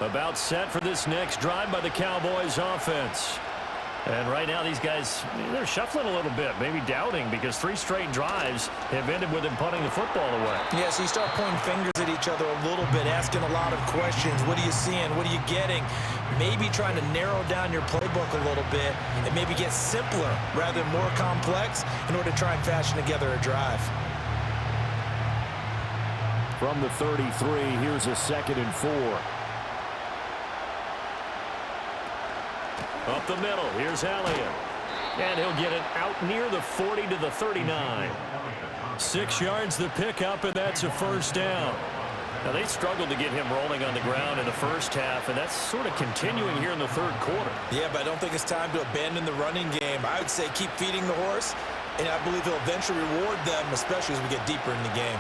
About set for this next drive by the Cowboys offense. And right now these guys, they're shuffling a little bit, maybe doubting, because 3 straight drives have ended with them punting the football away. Yeah, so you start pointing fingers at each other a little bit, asking a lot of questions. What are you seeing? What are you getting? Maybe trying to narrow down your playbook a little bit and maybe get simpler rather than more complex in order to try and fashion together a drive. From the 33, here's a 2nd and 4. Up the middle, here's Elliott. And he'll get it out near the 40 to the 39. 6 yards the pickup, and that's a 1st down. Now, they struggled to get him rolling on the ground in the first half, and that's sort of continuing here in the 3rd quarter. Yeah, but I don't think it's time to abandon the running game. I would say keep feeding the horse, and I believe he'll eventually reward them, especially as we get deeper in the game.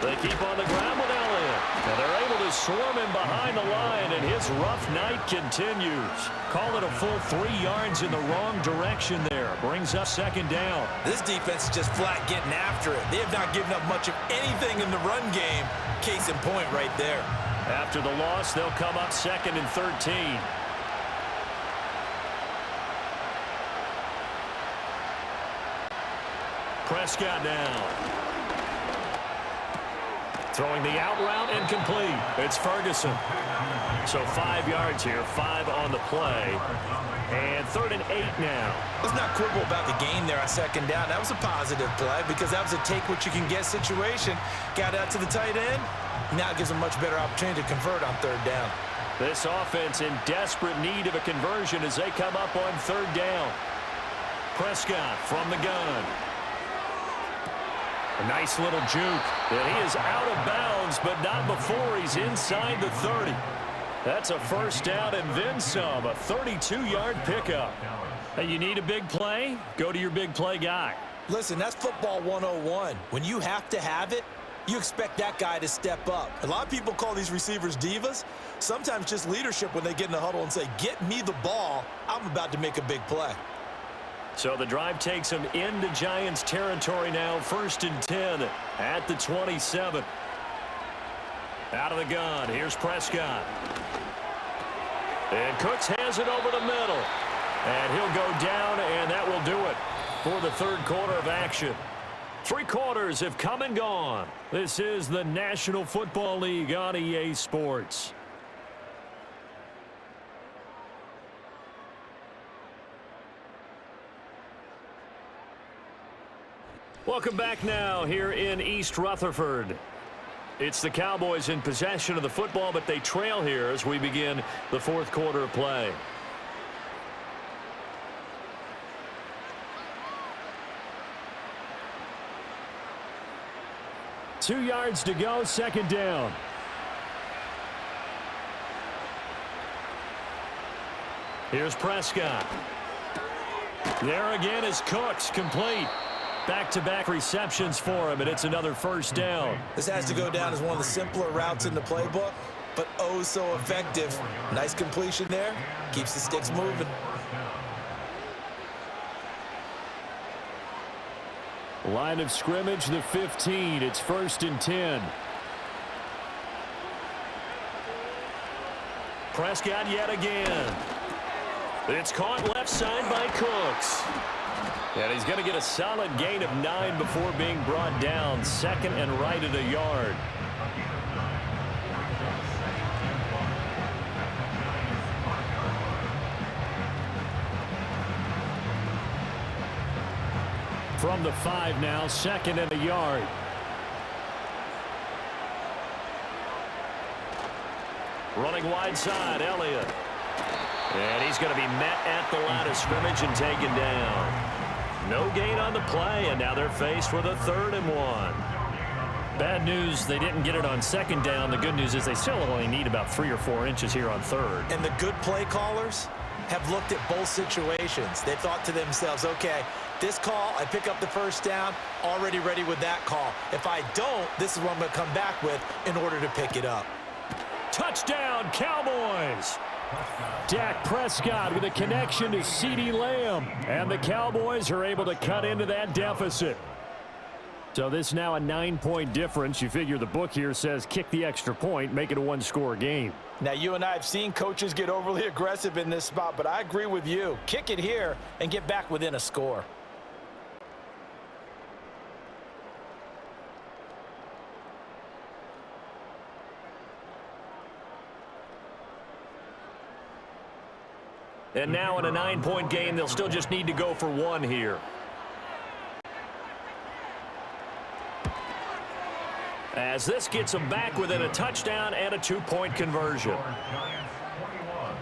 They keep on the ground with Elliott. And they're able to swarm him behind the line, and his rough night continues. Call it a full 3 yards in the wrong direction there. Brings up 2nd down. This defense is just flat getting after it. They have not given up much of anything in the run game. Case in point right there. After the loss, they'll come up 2nd and 13. Prescott now. Throwing the out route incomplete. It's Ferguson. So 5 yards here, 5 on the play. And 3rd and 8 now. Let's not quibble about the gain there on 2nd down. That was a positive play because that was a take-what-you-can-get situation. Got out to the tight end. Now it gives them a much better opportunity to convert on 3rd down. This offense in desperate need of a conversion as they come up on 3rd down. Prescott from the gun. A nice little juke. And he is out of bounds, but not before he's inside the 30. That's a 1st down and then some. A 32-yard pickup. Hey, you need a big play? Go to your big play guy. Listen, that's football 101. When you have to have it, you expect that guy to step up. A lot of people call these receivers divas. Sometimes just leadership when they get in the huddle and say, get me the ball. I'm about to make a big play. So the drive takes them into Giants territory now. 1st and 10 at the 27. Out of the gun. Here's Prescott. And Cooks has it over the middle. And he'll go down, and that will do it for the 3rd quarter of action. 3 quarters have come and gone. This is the National Football League on EA Sports. Welcome back now here in East Rutherford. It's the Cowboys in possession of the football, but they trail here as we begin the 4th quarter of play. Two yards to go, 2nd down. Here's Prescott. There again is Cooks, complete. Back-to-back receptions for him, and it's another 1st down. This has to go down as one of the simpler routes in the playbook, but oh so effective. Nice completion there. Keeps the sticks moving. Line of scrimmage, the 15. It's 1st and 10. Prescott yet again. It's caught left side by Cooks. And he's going to get a solid gain of 9 before being brought down. 2nd and right at a yard. From the 5 now, 2nd and a yard. Running wide side, Elliott. And he's going to be met at the line of scrimmage and taken down. No gain on the play, and now they're faced with a 3rd and 1. Bad news, they didn't get it on 2nd down. The good news is they still only need about 3 or 4 inches here on 3rd. And the good play callers have looked at both situations. They thought to themselves, okay, this call, I pick up the 1st down, already ready with that call. If I don't, this is what I'm going to come back with in order to pick it up. Touchdown, Cowboys! Dak Prescott with a connection to CeeDee Lamb. And the Cowboys are able to cut into that deficit. So this is now a 9-point difference. You figure the book here says kick the extra point, make it a one-score game. Now, you and I have seen coaches get overly aggressive in this spot, but I agree with you. Kick it here and get back within a score. And now in a 9-point game, they'll still just need to go for one here. As this gets them back within a touchdown and a 2-point conversion.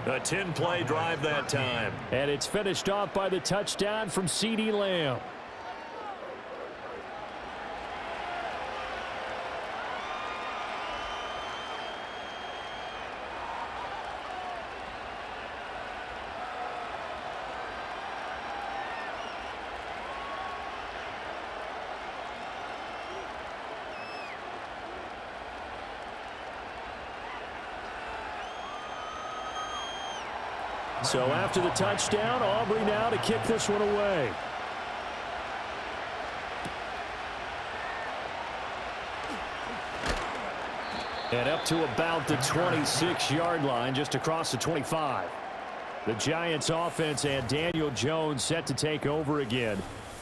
A 10-play drive that time. And it's finished off by the touchdown from CeeDee Lamb. So after the touchdown, Aubrey now to kick this one away. And up to about the 26-yard line, just across the 25. The Giants offense and Daniel Jones set to take over again.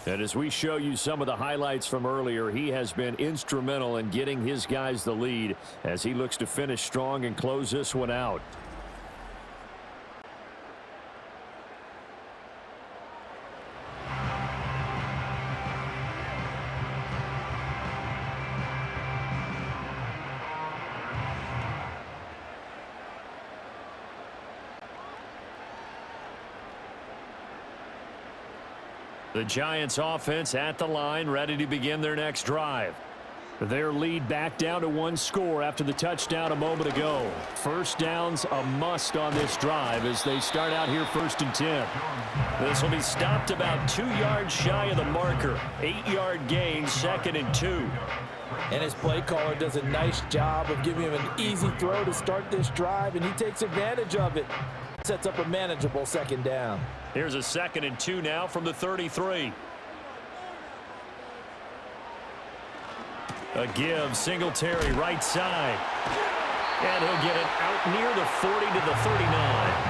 And as we show you some of the highlights from earlier, he has been instrumental in getting his guys the lead as he looks to finish strong and close this one out. The Giants offense at the line, ready to begin their next drive. Their lead back down to one score after the touchdown a moment ago. First down's a must on this drive as they start out here 1st and 10. This will be stopped about 2 yards shy of the marker. 8-yard gain, 2nd and 2. And his play caller does a nice job of giving him an easy throw to start this drive, and he takes advantage of it. Sets up a manageable 2nd down. Here's a 2nd and 2 now from the 33. A give, Singletary right side. And he'll get it out near the 40 to the 39.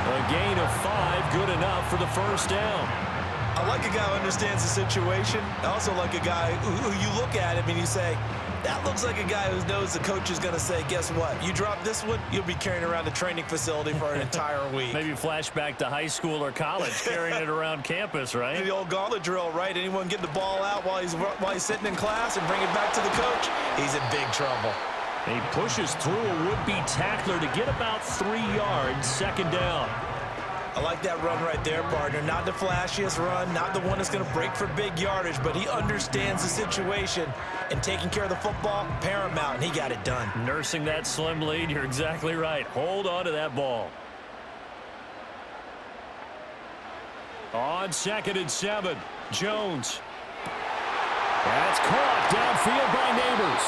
A gain of 5, good enough for the first down. I like a guy who understands the situation. I also like a guy who you look at him and you say, that looks like a guy who knows the coach is going to say, guess what? You drop this one, you'll be carrying around the training facility for an entire week. Maybe flashback to high school or college, carrying it around campus, right? The old gauntlet drill, right? Anyone get the ball out while he's sitting in class and bring it back to the coach? He's in big trouble. He pushes through a would-be tackler to get about 3 yards, 2nd down. I like that run right there, partner. Not the flashiest run, not the one that's going to break for big yardage, but he understands the situation, and taking care of the football, paramount, and he got it done. Nursing that slim lead, you're exactly right. Hold on to that ball. On 2nd and 7, Jones. That's caught downfield by Neighbors.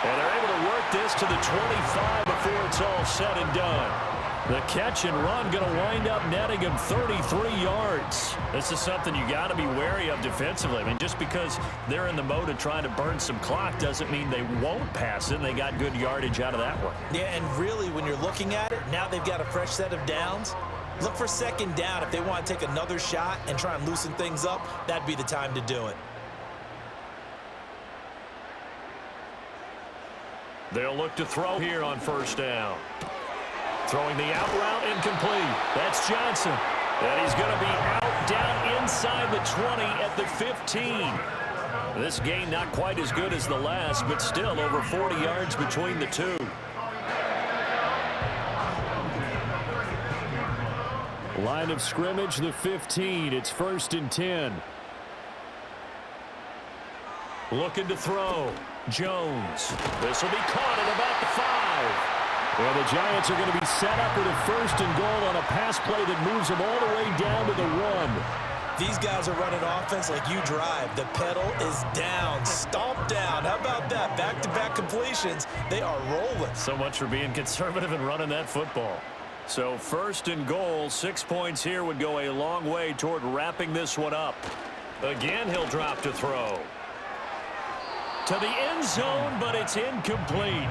And they're able to work this to the 25 before it's all said and done. The catch and run going to wind up netting him 33 yards. This is something you got to be wary of defensively. I mean, just because they're in the mode of trying to burn some clock doesn't mean they won't pass it. They got good yardage out of that one. Yeah, and really, when you're looking at it, now they've got a fresh set of downs. Look for 2nd down. If they want to take another shot and try and loosen things up, that'd be the time to do it. They'll look to throw here on 1st down. Throwing the out route incomplete. That's Johnson. And he's going to be out down inside the 20 at the 15. This gain not quite as good as the last, but still over 40 yards between the two. Line of scrimmage, the 15. It's 1st and 10. Looking to throw. Jones. This will be caught at about the 5. Well, the Giants are going to be set up with a 1st and goal on a pass play that moves them all the way down to the 1. These guys are running offense like you drive. The pedal is down, stomp down. How about that? Back-to-back completions. They are rolling. So much for being conservative and running that football. So 1st and goal, 6 points here would go a long way toward wrapping this one up. Again, he'll drop to throw. to the end zone, but it's incomplete.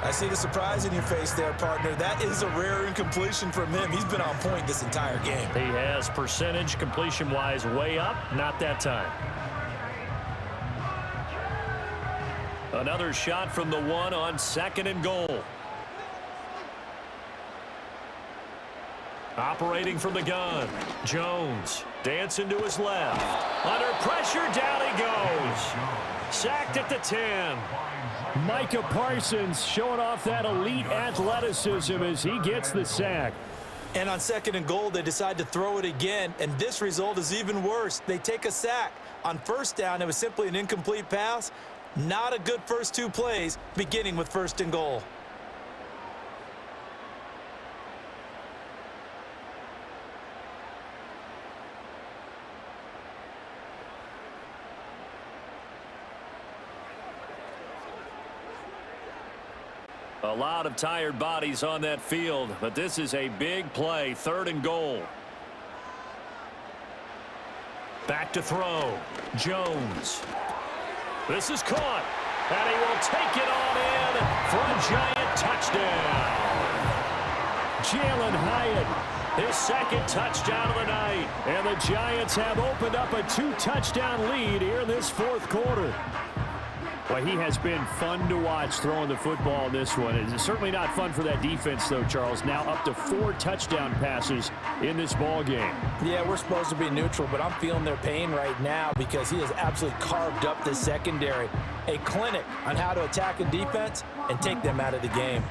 I see the surprise in your face there, partner. That is a rare incompletion from him. He's been on point this entire game. He has percentage completion-wise way up, not that time. Another shot from the one on 2nd and goal. Operating from the gun. Jones dancing to his left. Under pressure, down he goes. Sacked at the 10. Micah Parsons showing off that elite athleticism as he gets the sack. And on 2nd and goal, they decide to throw it again, and this result is even worse. They take a sack. On 1st down, it was simply an incomplete pass. Not a good first 2 plays, beginning with 1st and goal. A lot of tired bodies on that field, but this is a big play. 3rd and goal. Back to throw. Jones. This is caught, and he will take it on in for a giant touchdown. Jalen Hyatt, his 2nd touchdown of the night, and the Giants have opened up a 2-touchdown lead here in this 4th quarter. Well, he has been fun to watch throwing the football in this one. It's certainly not fun for that defense, though, Charles. Now up to 4 touchdown passes in this ball game. Yeah, we're supposed to be neutral, but I'm feeling their pain right now because he has absolutely carved up this secondary. A clinic on how to attack a defense and take them out of the game.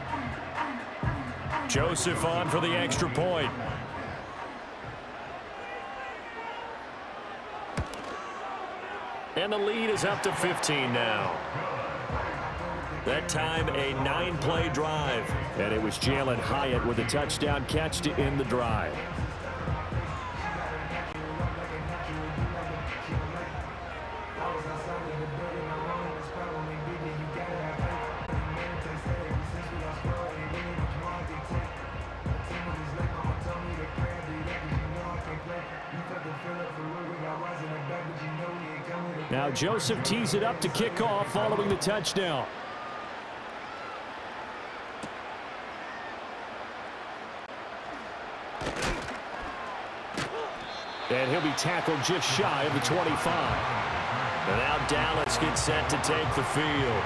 Joseph on for the extra point. And the lead is up to 15 now. That time, a 9-play drive. And it was Jalen Hyatt with a touchdown catch to end the drive. Now Joseph tees it up to kick off following the touchdown. And he'll be tackled just shy of the 25. And now Dallas gets set to take the field.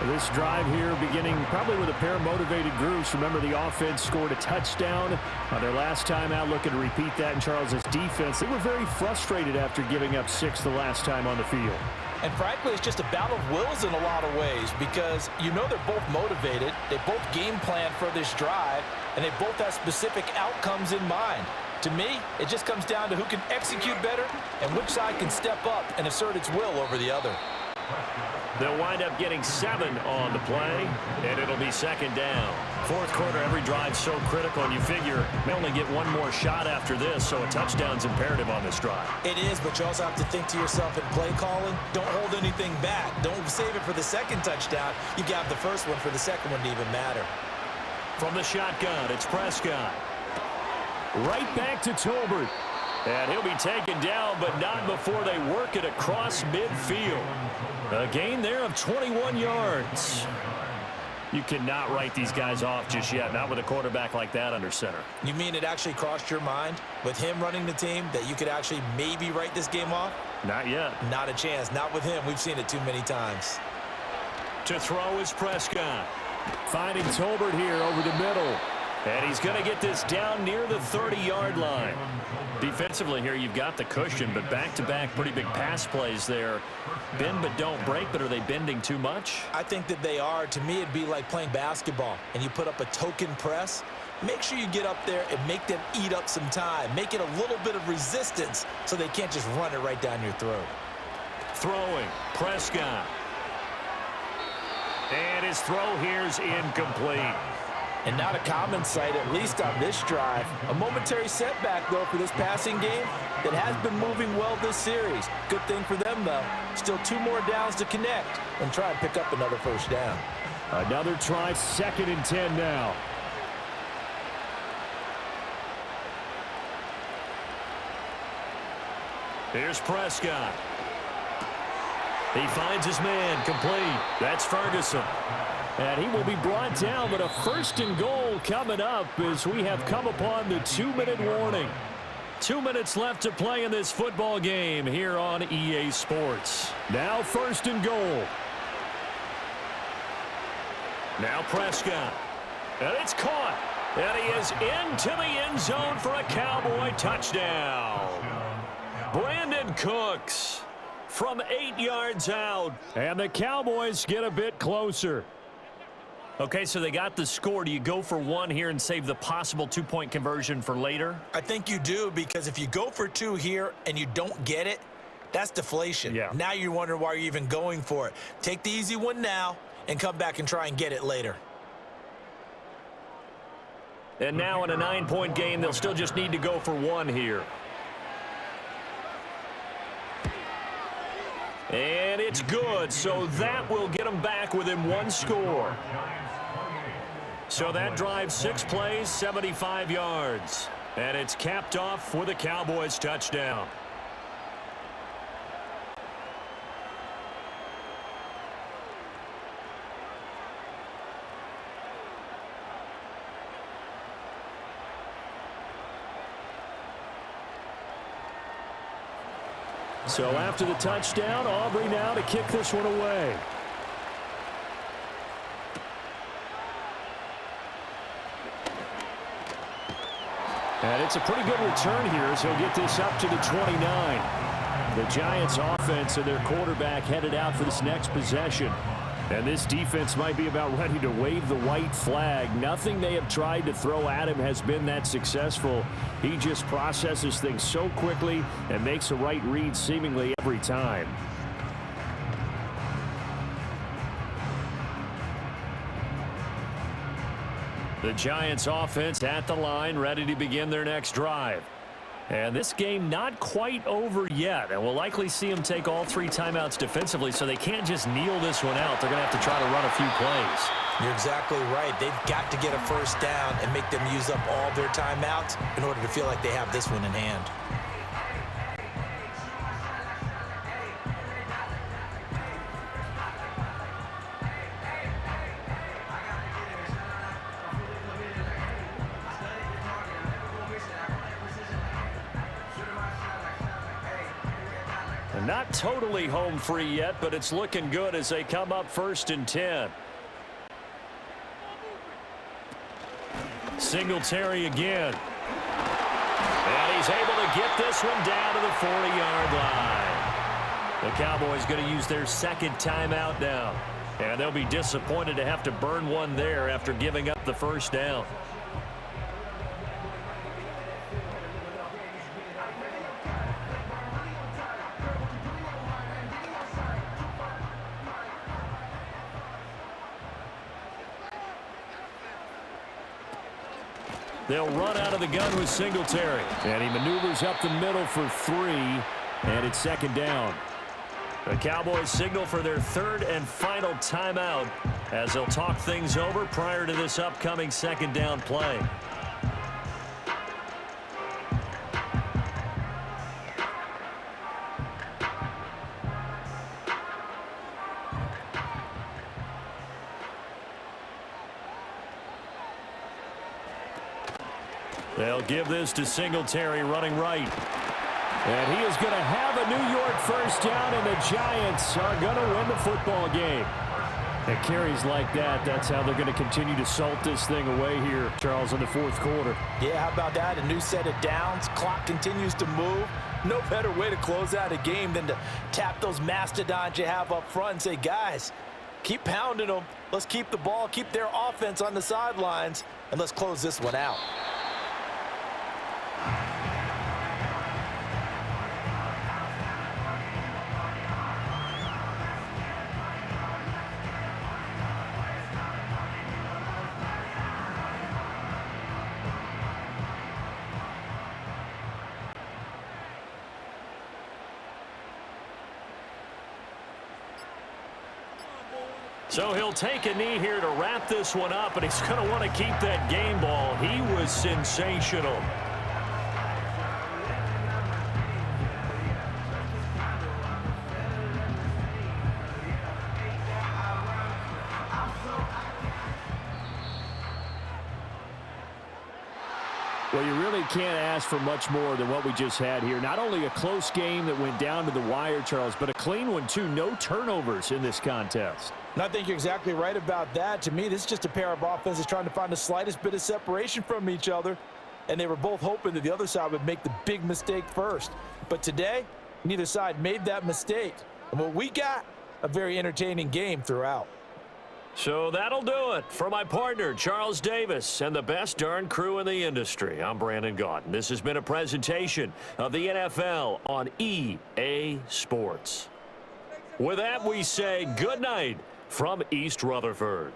This drive here beginning probably with a pair of motivated groups. Remember, the offense scored a touchdown on their last time out, looking to repeat that in Charles's defense. They were very frustrated after giving up 6 the last time on the field. And frankly, it's just a battle of wills in a lot of ways because you know they're both motivated. They both game plan for this drive, and they both have specific outcomes in mind. To me, it just comes down to who can execute better and which side can step up and assert its will over the other. They'll wind up getting 7 on the play, and it'll be 2nd down. 4th quarter, every drive's so critical, and you figure they only get one more shot after this, so a touchdown's imperative on this drive. It is, but you also have to think to yourself in play calling, don't hold anything back. Don't save it for the 2nd touchdown. You got the first one for the 2nd one to even matter. From the shotgun, it's Prescott. Right back to Tolbert. And he'll be taken down, but not before they work it across midfield. A gain there of 21 yards. You cannot write these guys off just yet, not with a quarterback like that under center. You mean it actually crossed your mind with him running the team that you could actually maybe write this game off? Not yet. Not a chance. Not with him. We've seen it too many times. To throw is Prescott. Finding Tolbert here over the middle. And he's going to get this down near the 30-yard line. Defensively here, you've got the cushion, but back-to-back pretty big pass plays there. Bend but don't break, but are they bending too much? I think that they are. To me, it'd be like playing basketball, and you put up a token press. Make sure you get up there and make them eat up some time. Make it a little bit of resistance so they can't just run it right down your throat. Throwing, Prescott. And his throw here's incomplete. And not a common sight, at least on this drive. A momentary setback, though, for this passing game that has been moving well this series. Good thing for them, though. Still 2 more downs to connect and try and pick up another first down. Another try, 2nd and 10 now. Here's Prescott. He finds his man, complete. That's Ferguson. And he will be brought down, but a 1st and goal coming up as we have come upon the 2-minute warning. 2 minutes left to play in this football game here on EA Sports. Now 1st and goal. Now Prescott. And it's caught. And he is into the end zone for a Cowboy touchdown. Brandon Cooks from 8 yards out. And the Cowboys get a bit closer. Okay, so they got the score. Do you go for 1 here and save the possible 2-point conversion for later? I think you do, because if you go for 2 here and you don't get it, that's deflation. Yeah. Now you wonder why you're even going for it. Take the easy one now and come back and try and get it later. And now in a 9-point game, they'll still just need to go for 1 here. And it's good, so that will get them back within 1 score. So that drive 6 plays, 75 yards. And it's capped off with a Cowboys touchdown. So after the touchdown, Aubrey now to kick this one away. And it's a pretty good return here as he'll get this up to the 29. The Giants offense and their quarterback headed out for this next possession. And this defense might be about ready to wave the white flag. Nothing they have tried to throw at him has been that successful. He just processes things so quickly and makes a right read seemingly every time. The Giants offense at the line, ready to begin their next drive. And this game not quite over yet, and we'll likely see them take all 3 timeouts defensively, so they can't just kneel this one out. They're going to have to try to run a few plays. You're exactly right. They've got to get a 1st down and make them use up all their timeouts in order to feel like they have this one in hand. Not totally home free yet, but it's looking good as they come up 1st and 10. Singletary again. And he's able to get this one down to the 40-yard line. The Cowboys going to use their 2nd timeout now. And they'll be disappointed to have to burn one there after giving up the 1st down. They'll run out of the gun with Singletary. And he maneuvers up the middle for 3. And it's 2nd down. The Cowboys signal for their 3rd and final timeout as they'll talk things over prior to this upcoming 2nd down play. They'll give this to Singletary running right. And he is going to have a New York 1st down, and the Giants are going to win the football game. And carries like that, that's how they're going to continue to salt this thing away here, Charles, in the 4th quarter. Yeah, how about that? A new set of downs. Clock continues to move. No better way to close out a game than to tap those mastodons you have up front and say, guys, keep pounding them. Let's keep the ball, keep their offense on the sidelines, and let's close this one out. So he'll take a knee here to wrap this one up, and he's going to want to keep that game ball. He was sensational. Well, you really can't ask for much more than what we just had here. Not only a close game that went down to the wire, Charles, but a clean one, too. No turnovers in this contest. And I think you're exactly right about that. To me, this is just a pair of offenses trying to find the slightest bit of separation from each other. And they were both hoping that the other side would make the big mistake first. But today, neither side made that mistake. And what we got, a very entertaining game throughout. So that'll do it for my partner, Charles Davis, and the best darn crew in the industry. I'm Brandon Gaudin. This has been a presentation of the NFL on EA Sports. With that, we say good night from East Rutherford.